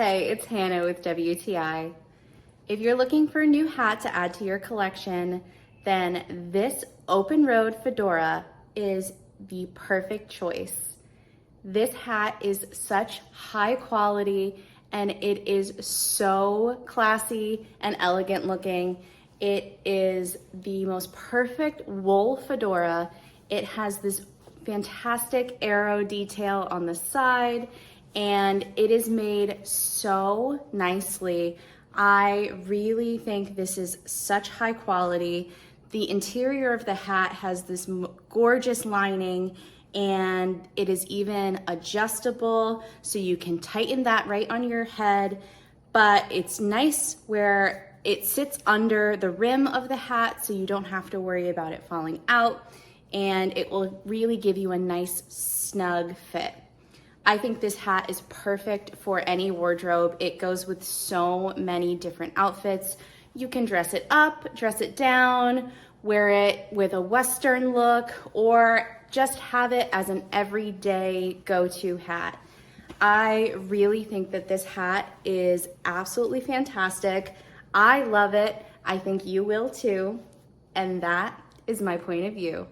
Hey, it's Hannah with WTI. If you're looking for a new hat to add to your collection, then this open road fedora is the perfect choice. This hat is such high quality and it is so classy and elegant looking. It is the most perfect wool fedora. It has this fantastic arrow detail on the side and it is made so nicely. I really think this is such high quality. The interior of the hat has this gorgeous lining and it is even adjustable so you can tighten that right on your head, but it's nice where it sits under the rim of the hat so you don't have to worry about it falling out, and it will really give you a nice snug fit. I think this hat is perfect for any wardrobe. It goes with so many different outfits. You can dress it up, dress it down, wear it with a Western look, or just have it as an everyday go-to hat. I really think that this hat is absolutely fantastic. I love it. I think you will too. And that is my point of view.